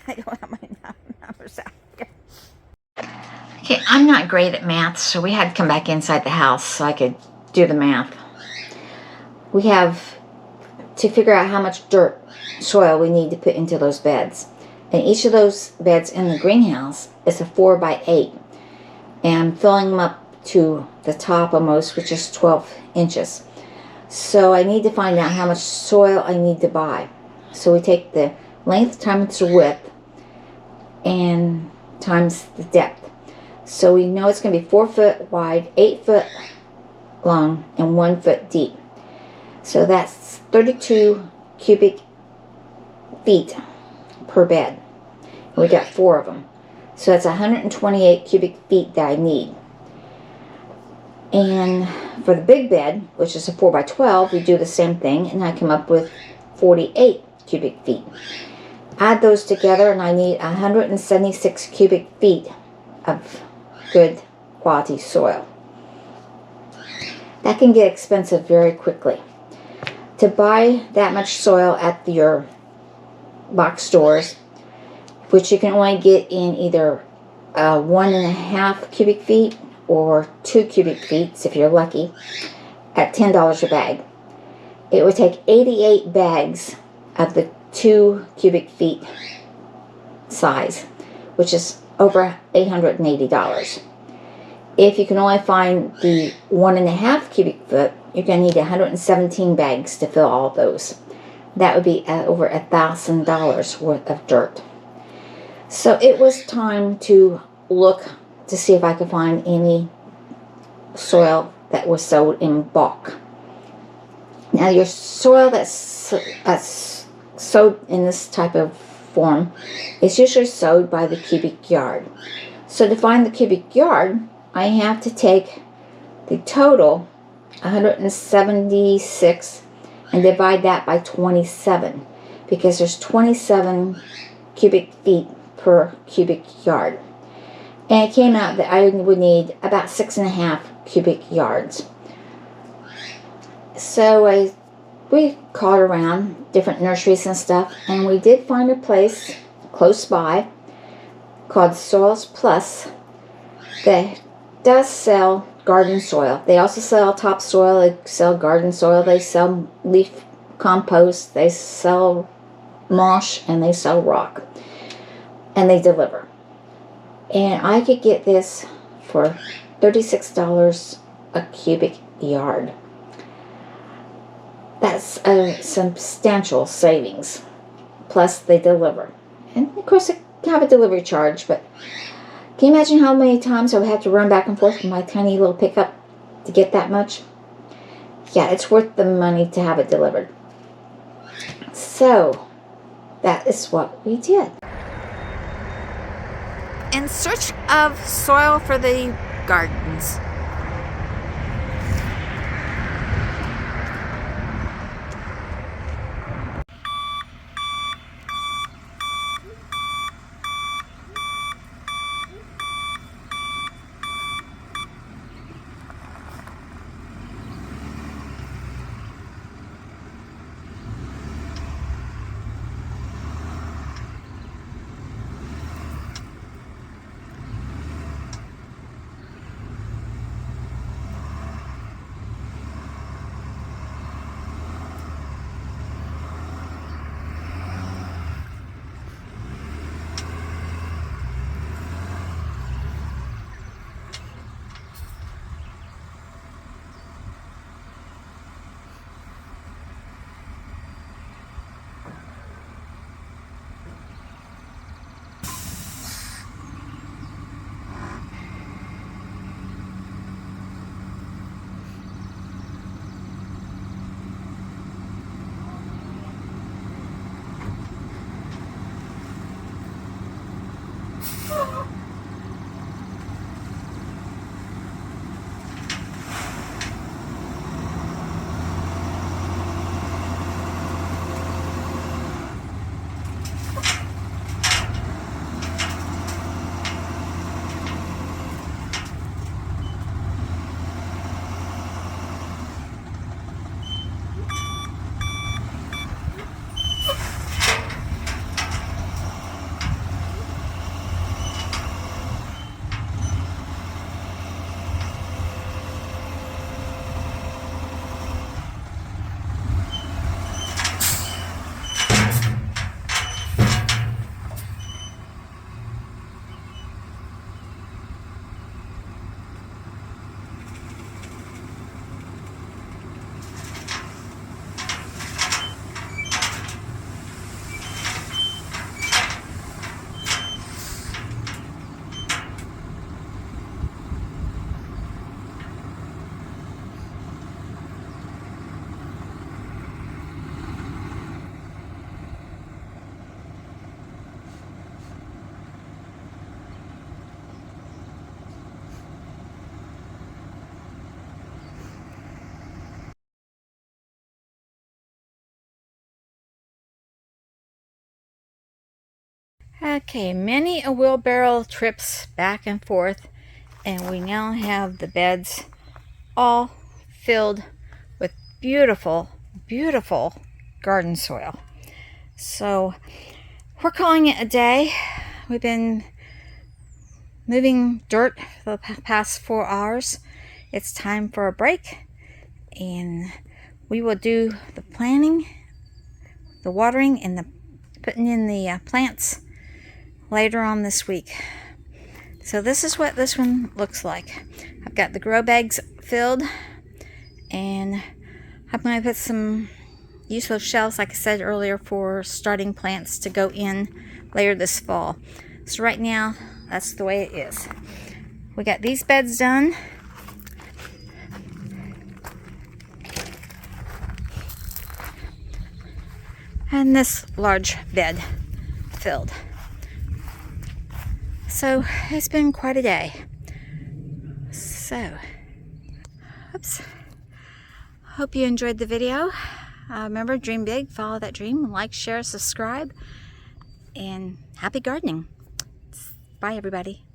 I don't have my numbers out here. Okay, I'm not great at math, so we had to come back inside the house so I could do the math. We have to figure out how much dirt, soil we need to put into those beds. And each of those beds in the greenhouse is a 4 by 8. And I'm filling them up to the top almost, which is 12 inches. So I need to find out how much soil I need to buy. So we take the length times the width and times the depth. So we know it's going to be 4 foot wide, 8 foot long, and 1 foot deep. So that's 32 cubic feet per bed. And we got 4 of them. So that's 128 cubic feet that I need. And for the big bed, which is a 4 by 12, we do the same thing, and I come up with 48 cubic feet. Add those together, and I need 176 cubic feet of good quality soil. That can get expensive very quickly. To buy that much soil at your box stores, which you can only get in either 1.5 cubic feet or 2 cubic feet, if you're lucky, at $10 a bag. It would take 88 bags of the 2 cubic feet size, which is over $880. If you can only find the 1.5 cubic foot, you're going to need 117 bags to fill all those. That would be over $1,000 worth of dirt. So it was time to look to see if I could find any soil that was sold in bulk. Now your soil that's sowed in this type of form is usually sowed by the cubic yard. So to find the cubic yard, I have to take the total 176 and divide that by 27, because there's 27 cubic feet per cubic yard. And it came out that I would need about 6.5 cubic yards. So we called around different nurseries and stuff, and we did find a place close by called Soils Plus that does sell garden soil. They also sell topsoil, they sell garden soil, they sell leaf compost, they sell mulch, and they sell rock. And they deliver. And I could get this for $36 a cubic yard. That's a substantial savings. Plus they deliver. And of course I have a delivery charge, but can you imagine how many times I would have to run back and forth with my tiny little pickup to get that much? Yeah, it's worth the money to have it delivered. So that is what we did. In search of soil for the gardens. Okay, many a wheelbarrow trips back and forth, and we now have the beds all filled with beautiful, beautiful garden soil. So we're calling it a day. We've been moving dirt for the past 4 hours. It's time for a break, and we will do the planting, the watering, and the putting in the plants later on this week. So this is what this one looks like. I've got the grow bags filled, and I'm going to put some useful shelves, like I said earlier, for starting plants to go in later this fall. So right now, that's the way it is. We got these beds done. And this large bed filled. So it's been quite a day. So, oops. Hope you enjoyed the video. Remember, dream big, follow that dream, like, share, subscribe, and happy gardening. Bye, everybody.